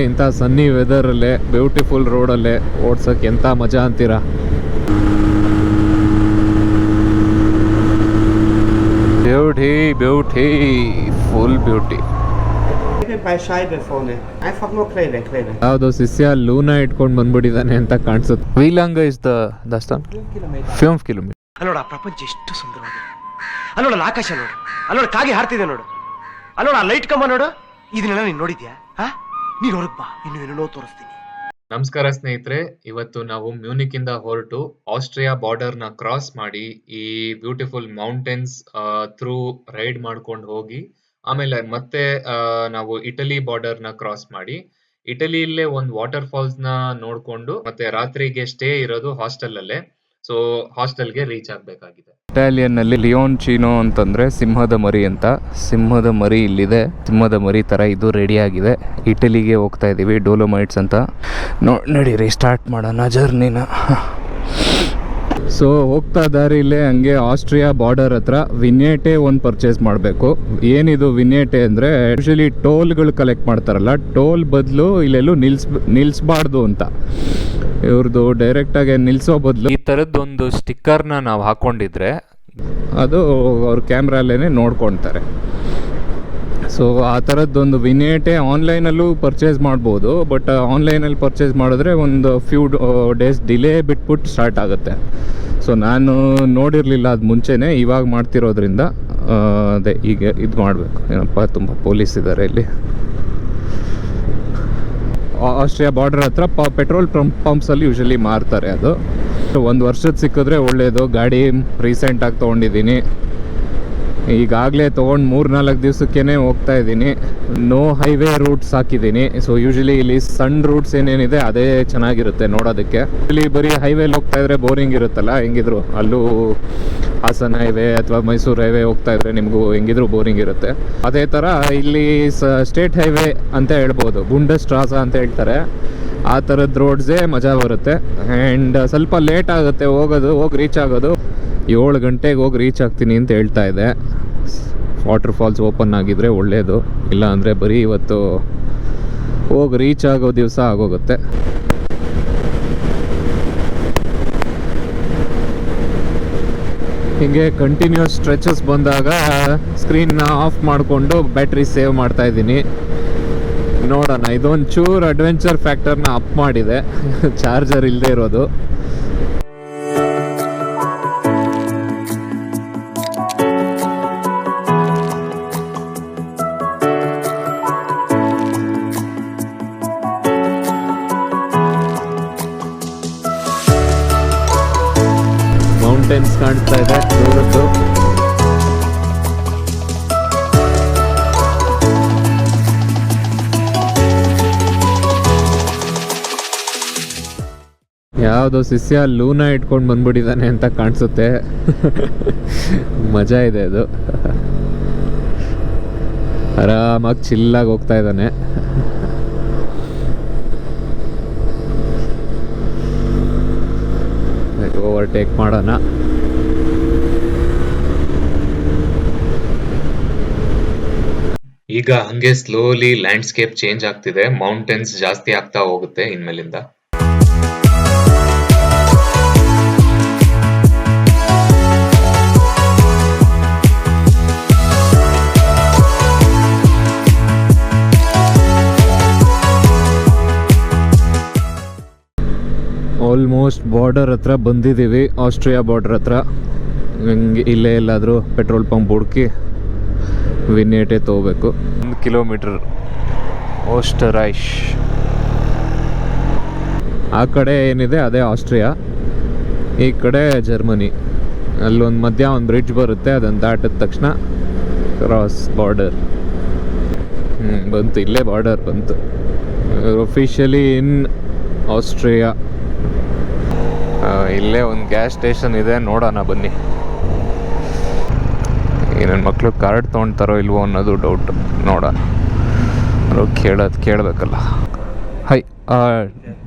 ಇಂಥ ಸನ್ನಿ ವೆದರಲ್ಲೇ ಬ್ಯೂಟಿಫುಲ್ ರೋಡಲ್ಲೇ ಓಡ್ಸೋಕ್ಕೆ ಎಂಥ ಮಜಾ ಅಂತೀರಾ. Beauty beauty full beauty. ಯಾವುದು ಶಿಷ್ಯ ಲೂನಾ ಇಟ್ಕೊಂಡು ಬಂದ್ಬಿಟ್ಟಿದ್ದಾನೆ ಅಂತ ಕಾಣಿಸುತ್ತೆ. ವೀಲಾಂಗ ಇಸ್ ದಸ್ತಾನ್ 5 ಕಿಲೋಮೀಟರ್. ಅಲ್ಲೋಡ ಪ್ರಪಂಚ ಎಷ್ಟು ಸುಂದರವಾಗಿದೆ. ಅಲ್ಲೋಡ ಆಕಾಶ ನೋಡು, ಅಲ್ಲೋಡ ಕಾಗೆ ಹಾರ್ತಿದೆ ನೋಡು, ಅಲ್ಲೋಡ ಲೈಟ್ ಕಂಬ ನೋಡು. ಇದನ್ನೆಲ್ಲ ನೀನು ನೋಡಿದ್ಯಾ? ನೀನು ಹೊರಗೆ ಬಾ, ಇನ್ನು ಏನೇನೋ ತೋರಿಸ್ತೀನಿ. ನಮಸ್ಕಾರ ಸ್ನೇಹಿತರೆ, ಇವತ್ತು ನಾವು ಮ್ಯೂನಿಕ್ ಇಂದ ಹೊರಟು ಆಸ್ಟ್ರಿಯಾ ಬಾರ್ಡರ್ ನ ಕ್ರಾಸ್ ಮಾಡಿ ಈ ಬ್ಯೂಟಿಫುಲ್ ಮೌಂಟೇನ್ಸ್ ಥ್ರೂ ರೈಡ್ ಮಾಡ್ಕೊಂಡು ಹೋಗಿ ಆಮೇಲೆ ಮತ್ತೆ ನಾವು ಇಟಲಿ ಬಾರ್ಡರ್ ನ ಕ್ರಾಸ್ ಮಾಡಿ ಇಟಲಿಯಲ್ಲೇ ಒಂದು ವಾಟರ್ ಫಾಲ್ಸ್ ನ ನೋಡ್ಕೊಂಡು ಮತ್ತೆ ರಾತ್ರಿಗೆ ಸ್ಟೇ ಇರೋದು ಹಾಸ್ಟೆಲ್ ಅಲ್ಲೇ. ಸೊ ಹಾಸ್ಟೆಲ್ಗೆ ರೀಚ್ ಆಗ್ಬೇಕಾಗಿದೆ. ಇಟಾಲಿಯನ್ ನಲ್ಲಿ ಲಿಯೋನ್ಚಿನೋ ಅಂತಂದ್ರೆ ಸಿಂಹದ ಮರಿ ಅಂತ. ಸಿಂಹದ ಮರಿ ಇಲ್ಲಿದೆ, ಸಿಂಹದ ಮರಿ ತರ ಇದು ರೆಡಿ ಆಗಿದೆ. ಇಟಲಿಗೆ ಹೋಗ್ತಾ ಇದೀವಿ, ಡೋಲೋಮೈಟ್ಸ್ ಅಂತ. ನಡೀರಿ ಸ್ಟಾರ್ಟ್ ಮಾಡೋಣ ಜರ್ನಿನ. ಸೊ ಹೋಗ್ತಾ ದಾರಿಲೇ ಹಂಗೆ ಆಸ್ಟ್ರಿಯಾ ಬಾರ್ಡರ್ ಹತ್ರ ವಿನ್ಯೇಟೆ ಒಂದು ಪರ್ಚೇಸ್ ಮಾಡಬೇಕು. ಏನಿದು ವಿನ್ಯೇಟೆ ಅಂದರೆ ಯೂಶಲಿ ಟೋಲ್ಗಳು ಕಲೆಕ್ಟ್ ಮಾಡ್ತಾರಲ್ಲ, ಟೋಲ್ ಬದಲು ಇಲ್ಲೆಲ್ಲೂ ನಿಲ್ಲಿಸ್ಬಾರ್ದು ಅಂತ. ಇವ್ರದ್ದು ಡೈರೆಕ್ಟಾಗಿ ನಿಲ್ಲಿಸೋ ಬದಲು ಈ ಥರದ್ದೊಂದು ಸ್ಟಿಕ್ಕರ್ನ ನಾವು ಹಾಕ್ಕೊಂಡಿದ್ರೆ ಅದು ಅವ್ರ ಕ್ಯಾಮ್ರಲ್ಲೇ ನೋಡ್ಕೊಳ್ತಾರೆ. ಸೊ ಆ ಥರದ್ದೊಂದು ವಿನ್ಯೇಟೆ ಆನ್ಲೈನಲ್ಲೂ ಪರ್ಚೇಸ್ ಮಾಡ್ಬೋದು. ಬಟ್ ಆನ್ಲೈನಲ್ಲಿ ಪರ್ಚೇಸ್ ಮಾಡಿದ್ರೆ ಒಂದು ಫ್ಯೂ ಡೇಸ್ ಡಿಲೇ ಬಿಟ್ಬಿಟ್ಟು ಸ್ಟಾರ್ಟ್ ಆಗುತ್ತೆ. ಸೊ ನಾನು ನೋಡಿರಲಿಲ್ಲ ಅದು ಮುಂಚೆನೇ, ಇವಾಗ ಮಾಡ್ತಿರೋದ್ರಿಂದ ಅದೇ ಈಗ ಇದು ಮಾಡಬೇಕು. ಏನಪ್ಪ ತುಂಬ ಪೊಲೀಸ್ ಇದ್ದಾರೆ ಇಲ್ಲಿ. ಆಸ್ಟ್ರಿಯಾ ಬಾರ್ಡರ್ ಹತ್ರ ಪೆಟ್ರೋಲ್ ಪಂಪ್ಸಲ್ಲಿ ಯೂಶಲಿ ಮಾರ್ತಾರೆ. ಅದು 1 ವರ್ಷದ ಸಿಕ್ಕಿದ್ರೆ ಒಳ್ಳೆಯದು. ಗಾಡಿ ರೀಸೆಂಟಾಗಿ ತೊಗೊಂಡಿದ್ದೀನಿ, ಈಗಾಗಲೇ ತೊಗೊಂಡು 3-4 ದಿವಸಕ್ಕೇ ಹೋಗ್ತಾ ಇದ್ದೀನಿ. ನೋ ಹೈವೇ ರೂಟ್ಸ್ ಹಾಕಿದ್ದೀನಿ. ಸೊ ಯೂಶಲಿ ಇಲ್ಲಿ ಸಣ್ಣ ರೂಟ್ಸ್ ಏನೇನಿದೆ ಅದೇ ಚೆನ್ನಾಗಿರುತ್ತೆ ನೋಡೋದಕ್ಕೆ. ಇಲ್ಲಿ ಬರೀ ಹೈವೇಲಿ ಹೋಗ್ತಾ ಇದ್ರೆ ಬೋರಿಂಗ್ ಇರುತ್ತಲ್ಲ, ಹೆಂಗಿದ್ರು ಅಲ್ಲೂ ಹಾಸನ ಹೈವೇ ಅಥವಾ ಮೈಸೂರು ಹೈವೇ ಹೋಗ್ತಾ ಇದ್ರೆ ನಿಮಗೂ ಹೆಂಗಿದ್ರು ಬೋರಿಂಗ್ ಇರುತ್ತೆ. ಅದೇ ಥರ ಇಲ್ಲಿ ಸ್ಟೇಟ್ ಹೈವೇ ಅಂತ ಹೇಳ್ಬೋದು, ಬುಂಡಸ್ಟ್ರಾಸ ಅಂತ ಹೇಳ್ತಾರೆ. ಆ ಥರದ್ದು ರೋಡ್ಸೇ ಮಜಾ ಬರುತ್ತೆ. ಆ್ಯಂಡ್ ಸ್ವಲ್ಪ ಲೇಟ್ ಆಗುತ್ತೆ ಹೋಗಿ ರೀಚ್ ಆಗೋದು. 7 ಗಂಟೆಗೆ ಹೋಗಿ ರೀಚ್ ಆಗ್ತೀನಿ ಅಂತ ಹೇಳ್ತಾ ಇದೆ. ವಾಟರ್ ಫಾಲ್ಸ್ ಓಪನ್ ಆಗಿದ್ರೆ ಒಳ್ಳೆಯದು, ಇಲ್ಲ ಅಂದರೆ ಬರೀ ಇವತ್ತು ಹೋಗಿ ರೀಚ್ ಆಗೋ ದಿವಸ ಆಗೋಗುತ್ತೆ. ಹೀಗೆ ಕಂಟಿನ್ಯೂಸ್ ಸ್ಟ್ರೆಚಸ್ ಬಂದಾಗ ಸ್ಕ್ರೀನ್ನ ಆಫ್ ಮಾಡಿಕೊಂಡು ಬ್ಯಾಟ್ರಿ ಸೇವ್ ಮಾಡ್ತಾ ಇದ್ದೀನಿ. ನೋಡೋಣ, ಇದೊಂದು ಚೂರು ಅಡ್ವೆಂಚರ್ ಫ್ಯಾಕ್ಟರ್ನ ಅಪ್ ಮಾಡಿದೆ, ಚಾರ್ಜರ್ ಇಲ್ಲದೆ ಇರೋದು. ಮೌಂಟೇನ್ಸ್ ಕಾಣಿಸ್ತಾ ಇದೆ ದೂರದ್ದು. ಯಾವುದೋ ಶಿಷ್ಯ ಲೂನಾ ಇಟ್ಕೊಂಡು ಬಂದ್ಬಿಟ್ಟಿದ್ದಾನೆ ಅಂತ ಕಾಣಿಸುತ್ತೆ. ಮಜಾ ಇದೆ ಅದು. ಆರಾಮಾಗಿ ಚಿಲ್ಲಾಗಿ ಹೋಗ್ತಾ ಇದ್ದಾನೆ. ಓವರ್ಟೇಕ್ ಮಾಡೋಣ. ಈಗ ಹಂಗೆ ಸ್ಲೋಲಿ ಲ್ಯಾಂಡ್ಸ್ಕೇಪ್ ಚೇಂಜ್ ಆಗ್ತಿದೆ, ಮೌಂಟೇನ್ಸ್ ಜಾಸ್ತಿ ಆಗ್ತಾ ಹೋಗುತ್ತೆ ಇನ್ಮೇಲಿಂದ. ಆಲ್ಮೋಸ್ಟ್ ಬಾರ್ಡರ್ ಹತ್ರ ಬಂದಿದ್ದೀವಿ, ಆಸ್ಟ್ರಿಯಾ ಬಾರ್ಡರ್ ಹತ್ರ. ಹಂಗೆ ಇಲ್ಲೇ ಎಲ್ಲಾದರೂ ಪೆಟ್ರೋಲ್ ಪಂಪ್ ಹುಡುಕಿ ವಿನ್ಯೇಟೆ ತೊಗೋಬೇಕು. 1 ಕಿಲೋಮೀಟರ್ ಓಸ್ಟರೈಶ್. ಆ ಕಡೆ ಏನಿದೆ ಅದೇ ಆಸ್ಟ್ರಿಯಾ, ಈ ಕಡೆ ಜರ್ಮನಿ. ಅಲ್ಲೊಂದು ಮಧ್ಯ ಒಂದು ಬ್ರಿಡ್ಜ್ ಬರುತ್ತೆ, ಅದನ್ನು ದಾಟಿದ ತಕ್ಷಣ ಕ್ರಾಸ್ ಬಾರ್ಡರ್. ಬಂತು, ಇಲ್ಲೇ ಬಾರ್ಡರ್ ಬಂತು. ಅಫಿಷಿಯಲಿ ಇನ್ ಆಸ್ಟ್ರಿಯಾ. ಇಲ್ಲೇ ಒಂದು ಗ್ಯಾಸ್ ಸ್ಟೇಷನ್ ಇದೆ, ನೋಡೋಣ ಬನ್ನಿ. ನನ್ನ ಮಕ್ಕಳು ಕಾರ್ಡ್ ತೊಗೊಳ್ತಾರೋ ಇಲ್ವೋ ಅನ್ನೋದು ಡೌಟ್, ನೋಡೋಣ. ಕೇಳಬೇಕಲ್ಲ. Hi,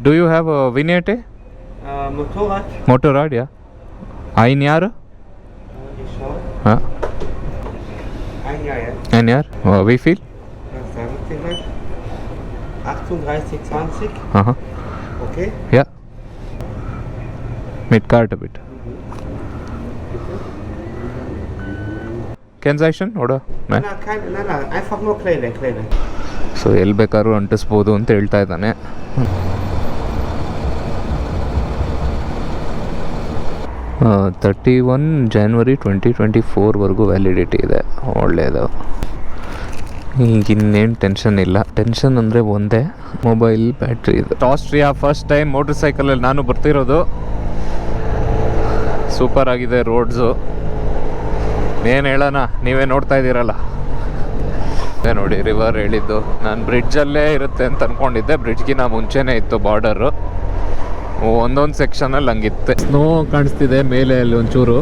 do you have vignette? ಮೋಟೋರಾಡ್ ಯಾ ein Jahr? Ja. Ein Jahr, ja. Ein Jahr? Wie viel? 17. 38,20. Uh-huh. Okay. Yeah. Mit Karte bitte. Kennzeichen oder? Nein. Nein, einfach nur kleine. So ಎಲ್ಲಿ ಬೇಕಾದ್ರೂ ಅಂಟಿಸ್ಬೋದು ಅಂತ ಹೇಳ್ತಾ ಇದ್ದಾನೆ. 31 January 2024ವರೆಗೂ ವ್ಯಾಲಿಡಿಟಿ ಇದೆ. ಒಳ್ಳೆಯದು. ಈಗ ಇನ್ನೇನು ಟೆನ್ಷನ್ ಇಲ್ಲ. ಟೆನ್ಷನ್ ಅಂದರೆ ಒಂದೇ, ಮೊಬೈಲ್ ಬ್ಯಾಟ್ರಿ ಇದು. ಆಸ್ಟ್ರಿಯಾ ಫಸ್ಟ್ ಟೈಮ್ ಮೋಟರ್ ಸೈಕಲಲ್ಲಿ ನಾನು ಬರ್ತಿರೋದು. ಸೂಪರ್ ಆಗಿದೆ ರೋಡ್ಸು. ಏನು ಹೇಳೋಣ, ನೀವೇ ನೋಡ್ತಾ ಇದ್ದೀರಲ್ಲ. ಅದೇ ನೋಡಿ ರಿವರ್ ಹೇಳಿದ್ದು. ನಾನು ಬ್ರಿಡ್ಜಲ್ಲೇ ಇರುತ್ತೆ ಅಂತ ಅಂದ್ಕೊಂಡಿದ್ದೆ. ಬ್ರಿಡ್ಜ್ಗಿನ ಮುಂಚೆನೇ ಇತ್ತು ಬಾರ್ಡರು. ಒಂದೊಂದು ಸೆಕ್ಷನಲ್ಲಿ ಹಂಗಿತ್ತೆ. ಸ್ನೋ ಕಾಣಿಸ್ತಿದೆ ಮೇಲೆ ಅಲ್ಲಿ ಒಂಚೂರು.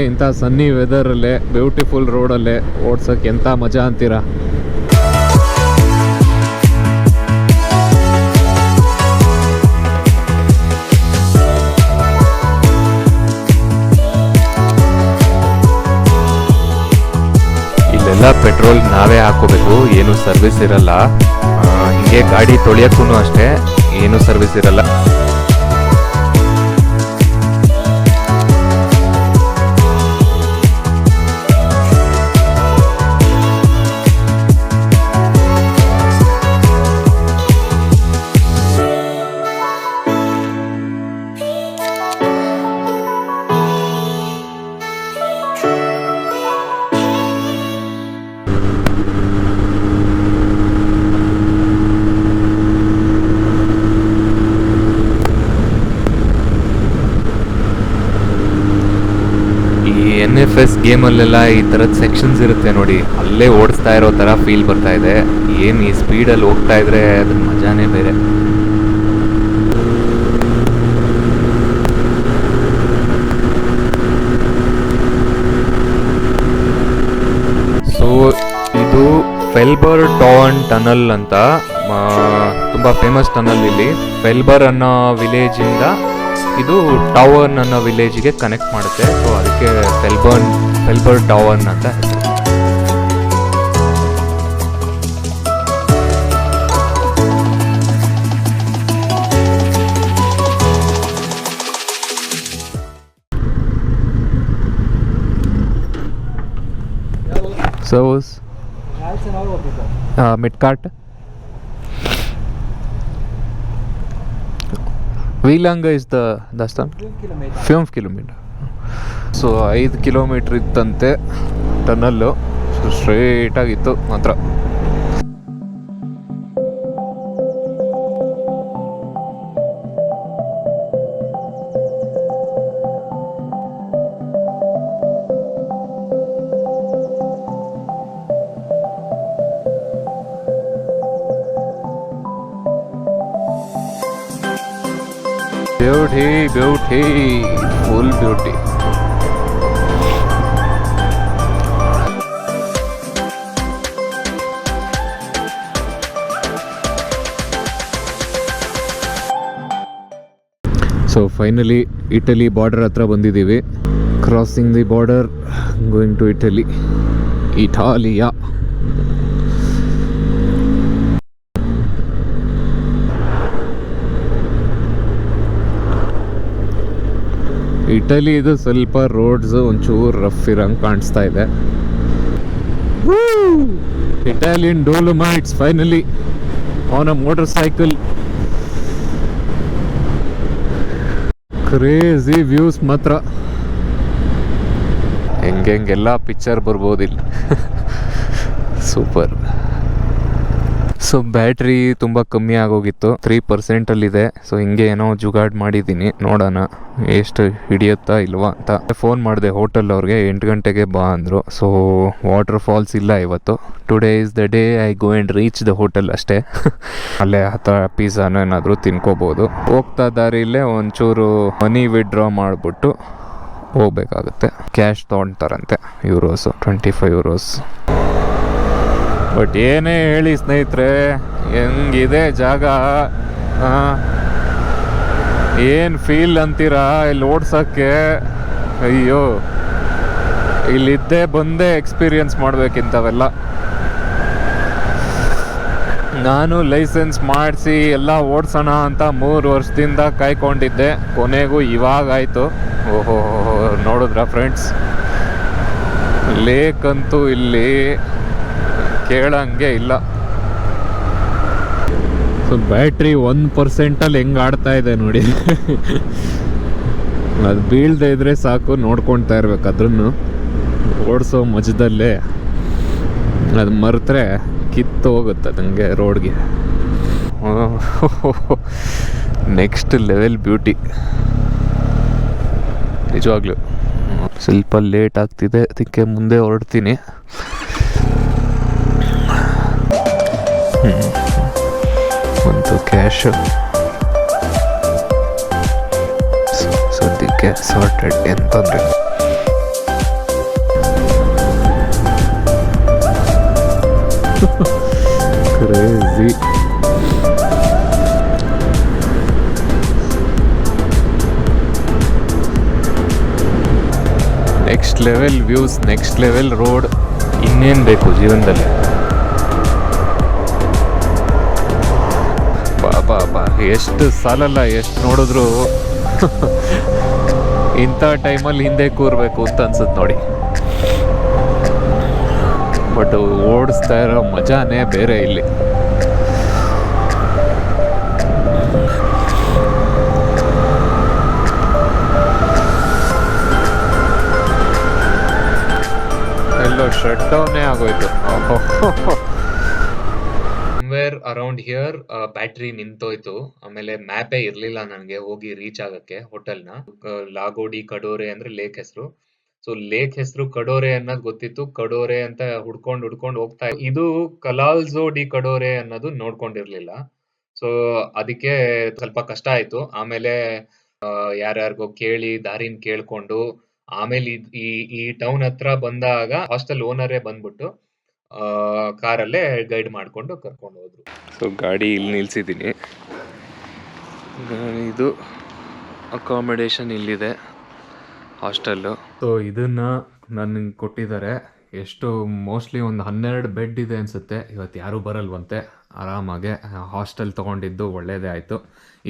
ಇಂಥ ಸನ್ನಿ ವೆದರಲ್ಲೇ ಬ್ಯೂಟಿಫುಲ್ ರೋಡಲ್ಲೇ ಓಡ್ಸೋಕ್ಕೆ ಎಂಥ ಮಜಾ ಅಂತೀರಾ. ಇಲ್ಲೆಲ್ಲ ಪೆಟ್ರೋಲ್ ನಾವೇ ಹಾಕೋಬೇಕು, ಏನು ಸರ್ವಿಸ್ ಇರಲ್ಲ. ಹೀಗೆ ಗಾಡಿ ತೊಳೆಯೋಕ್ಕೂ ಅಷ್ಟೇ ಏನು ಸರ್ವಿಸ್ ಇರಲ್ಲ. NFS ಗೇಮಲ್ಲೆಲ್ಲ ಈ ಥರದ ಸೆಕ್ಷನ್ಸ್ ಇರುತ್ತೆ ನೋಡಿ, ಅಲ್ಲೇ ಓಡಿಸ್ತಾ ಇರೋ ಥರ ಫೀಲ್ ಬರ್ತಾ ಇದೆ. ಏನು ಈ ಸ್ಪೀಡಲ್ಲಿ ಹೋಗ್ತಾ ಇದ್ರೆ ಅದ್ರ ಮಜಾನೇ ಬೇರೆ. ಸೊ ಇದು ಫೆಲ್ಬರ್ ಟಾನ್ ಟನಲ್ ಅಂತ ತುಂಬ ಫೇಮಸ್ ಟನಲ್. ಇಲ್ಲಿ ಫೆಲ್ಬರ್ ಅನ್ನೋ ವಿಲೇಜಿಂದ ಇದು ಟವರ್ನ್ ಅನ್ನೋ ವಿಲೇಜ್ಗೆ ಕನೆಕ್ಟ್ ಮಾಡುತ್ತೆ. ಸೊ ಅದಕ್ಕೆ ಫೆಲ್ಬರ್ ಟವರ್ನ್ ಅಂತ ಹೆಸರು. Servus. 13 Euro bitte. Mit Karte. Wie lange ist das dann? 5 Kilometer. 5 kilometre. So 5 kilometre ಇತ್ತಂತೆ ಟನಲ್ಲು. ಸೊ ಸ್ಟ್ರೇಟಾಗಿತ್ತು ಮಾತ್ರ. Beauty full beauty. So finally Italy border ಹತ್ರ ಬಂದಿದ್ದೀವಿ. Crossing the border, going to Italia. Italy ಇದು ಸ್ವಲ್ಪ ರೋಡ್ಸ್ ಒಂಚೂರು rough ಇರಂಗೆ ಕಾಣಿಸ್ತಾ ಇದೆ. Italian Dolomites finally on a motorcycle. Crazy views ಮಾತ್ರ. ಹೆಂಗೆಲ್ಲ ಪಿಕ್ಚರ್ ಬರ್ಬೋದಿಲ್ಲ. ಸೂಪರ್. ಸೊ ಬ್ಯಾಟ್ರಿ ತುಂಬ ಕಮ್ಮಿ ಆಗೋಗಿತ್ತು, 3%ಅಲ್ಲಿದೆ. ಸೊ ಹಿಂಗೆ ಏನೋ ಜುಗಾಡ್ ಮಾಡಿದ್ದೀನಿ, ನೋಡೋಣ ಎಷ್ಟು ಹಿಡಿಯುತ್ತಾ ಇಲ್ವಾ ಅಂತ. ಫೋನ್ ಮಾಡಿದೆ ಹೋಟೆಲ್ ಅವ್ರಿಗೆ, 8 ಗಂಟೆಗೆ ಬಾ ಅಂದರು. ಸೊ ವಾಟರ್ ಫಾಲ್ಸ್ ಇಲ್ಲ ಇವತ್ತು. Today is the day I go and reach the hotel ಅಷ್ಟೇ. ಅಲ್ಲೇ ಪಿಜ್ಜಾನೋ ಏನಾದರೂ ತಿನ್ಕೋಬೋದು. ಹೋಗ್ತಾ ದಾರಿಲೇ ಒಂಚೂರು ಮನಿ ವಿಡ್ರಾ ಮಾಡಿಬಿಟ್ಟು ಹೋಗ್ಬೇಕಾಗುತ್ತೆ. ಕ್ಯಾಶ್ ತೊಗೊಳ್ತಾರಂತೆ, ಯೂರೋಸು, 25 euros. ಬಟ್ ಏನೇ ಹೇಳಿ ಸ್ನೇಹಿತರೆ, ಹೆಂಗಿದೆ ಜಾಗ, ಏನು ಫೀಲ್ ಅಂತೀರಾ ಇಲ್ಲಿ ಓಡ್ಸೋಕ್ಕೆ. ಅಯ್ಯೋ ಇಲ್ಲಿದ್ದೇ ಬಂದೇ ಎಕ್ಸ್ಪೀರಿಯನ್ಸ್ ಮಾಡ್ಬೇಕಿಂತವೆಲ್ಲ. ನಾನು ಲೈಸೆನ್ಸ್ ಮಾಡಿಸಿ ಎಲ್ಲ ಓಡಿಸೋಣ ಅಂತ 3 ವರ್ಷದಿಂದ ಕಾಯ್ಕೊಂಡಿದ್ದೆ, ಕೊನೆಗೂ ಇವಾಗಾಯಿತು. ಓಹೋ, ನೋಡಿದ್ರ ಫ್ರೆಂಡ್ಸ್, ಲೇಕ್ ಅಂತೂ ಇಲ್ಲಿ ಕೇಳಂಗೆ ಇಲ್ಲ. ಸೊ ಬ್ಯಾಟ್ರಿ 1% ಹೆಂಗೆ ಆಡ್ತಾ ಇದೆ ನೋಡಿ. ಅದು ಬೀಳ್ದೇ ಇದ್ರೆ ಸಾಕು, ನೋಡ್ಕೊಳ್ತಾ ಇರ್ಬೇಕು ಅದ್ರನ್ನು ಓಡಿಸೋ ಮಜದಲ್ಲೇ. ಅದು ಮರೆತ್ರೆ ಕಿತ್ತು ಹೋಗುತ್ತೆ ನನಗೆ ರೋಡ್ಗೆ. ನೆಕ್ಸ್ಟ್ ಲೆವೆಲ್ ಬ್ಯೂಟಿ ನಿಜವಾಗ್ಲೂ. ಸ್ವಲ್ಪ ಲೇಟ್ ಆಗ್ತಿದೆ, ಅದಕ್ಕೆ ಮುಂದೆ ಹೊರಡ್ತೀನಿ. ಒಂದು ಕ್ಯಾಶ್ ಸದ್ಯಕ್ಕೆ ಸಾರ್ಟೆಡ್, ಎಂತಂದ್ರೆ crazy. Next level views, next level road, ಇನ್ನೇನು ಬೇಕು ಜೀವನದಲ್ಲಿ. ಬಾ ಎಷ್ಟು ಸಾಲಲ್ಲ, ಎಷ್ಟು ನೋಡಿದ್ರು ಇಂಥ ಟೈಮಲ್ಲಿ ಹಿಂದೆ ಕೂರಬೇಕು ಅಂತ ಅನ್ಸುತ್ತೆ ನೋಡಿ. ಬಟ್ ಓಡಿಸ್ತಾ ಇರೋ ಮಜಾನೇ ಬೇರೆ ಇಲ್ಲಿ. ಎಲ್ಲೋ ಶಟ್ ಡೌನೇ ಆಗೋಯ್ತು. ಸಮ್ವೇರ್ ಅರೌಂಡ್ ಹಿಯರ್ ಬ್ಯಾಟ್ರಿ ನಿಂತೋಯ್ತು. ಆಮೇಲೆ ಮ್ಯಾಪೇ ಇರ್ಲಿಲ್ಲ ನನಗೆ ಹೋಗಿ ರೀಚ್ ಆಗಕ್ಕೆ ಹೋಟೆಲ್ನ. ಲಾಗೋಡಿ ಕಡೋರೆ ಅಂದ್ರೆ ಲೇಕ್ ಹೆಸರು. ಸೊ ಲೇಕ್ ಹೆಸರು ಕಡೋರೆ ಅನ್ನೋದು ಗೊತ್ತಿತ್ತು, ಕಡೋರೆ ಅಂತ ಹುಡ್ಕೊಂಡು ಹೋಗ್ತಾ ಇದು ಕಲಾಲ್ಜೋ ಡಿ ಕಡೋರೆ ಅನ್ನೋದು ನೋಡ್ಕೊಂಡಿರ್ಲಿಲ್ಲ. ಸೊ ಅದಕ್ಕೆ ಸ್ವಲ್ಪ ಕಷ್ಟ ಆಯ್ತು. ಆಮೇಲೆ ಯಾರ್ಯಾರಿಗೋ ಕೇಳಿ ದಾರಿನ ಕೇಳ್ಕೊಂಡು ಆಮೇಲೆ ಈ ಟೌನ್ ಹತ್ರ ಬಂದಾಗ ಹಾಸ್ಟೆಲ್ ಓನರೇ ಬಂದ್ಬಿಟ್ಟು ಕಾರಲ್ಲೇ ಗೈಡ್ ಮಾಡ್ಕೊಂಡು ಕರ್ಕೊಂಡು ಹೋದ್ರು. ಸೊ ಗಾಡಿ ಇಲ್ಲಿ ನಿಲ್ಸಿದ್ದೀನಿ. ಇದು ಅಕಾಮಿಡೇಷನ್ ಇಲ್ಲಿದೆ, ಹಾಸ್ಟೆಲ್ಲು. ಸೊ ಇದನ್ನು ನನಗೆ ಕೊಟ್ಟಿದ್ದಾರೆ. ಎಷ್ಟು ಮೋಸ್ಟ್ಲಿ ಒಂದು 12 ಬೆಡ್ ಇದೆ ಅನಿಸುತ್ತೆ. ಇವತ್ತು ಯಾರೂ ಬರಲ್ವಂತೆ. ಆರಾಮಾಗೆ ಹಾಸ್ಟೆಲ್ ತೊಗೊಂಡಿದ್ದು ಒಳ್ಳೆಯದೇ ಆಯಿತು.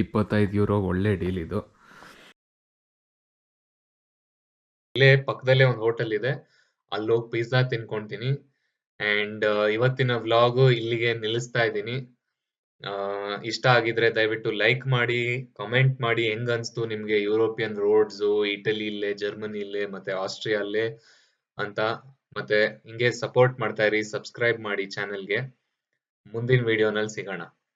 25 ಯೂರೋ, ಒಳ್ಳೆ ಡೀಲ್ ಇದು. ಇಲ್ಲೇ ಪಕ್ಕದಲ್ಲೇ ಒಂದು ಹೋಟೆಲ್ ಇದೆ, ಅಲ್ಲೋಗಿ ಪಿಜ್ಜಾ ತಿನ್ಕೊಂತೀನಿ. ಆ್ಯಂಡ್ ಇವತ್ತಿನ ವ್ಲಾಗು ಇಲ್ಲಿಗೆ ನಿಲ್ಲಿಸ್ತಾ ಇದ್ದೀನಿ. ಇಷ್ಟ ಆಗಿದ್ರೆ ದಯವಿಟ್ಟು ಲೈಕ್ ಮಾಡಿ, ಕಮೆಂಟ್ ಮಾಡಿ ಹೆಂಗ್ ಅನ್ಸ್ತು ನಿಮ್ಗೆ ಯುರೋಪಿಯನ್ ರೋಡ್ಸು, ಇಟಲಿಲೇ, ಜರ್ಮನಿಲೇ ಮತ್ತೆ ಆಸ್ಟ್ರಿಯಾಲ್ಲೇ ಅಂತ. ಮತ್ತೆ ಹಿಂಗೆ ಸಪೋರ್ಟ್ ಮಾಡ್ತಾ ಇರಿ, ಸಬ್ಸ್ಕ್ರೈಬ್ ಮಾಡಿ ಚಾನೆಲ್ಗೆ. ಮುಂದಿನ ವಿಡಿಯೋನಲ್ಲಿ ಸಿಗೋಣ.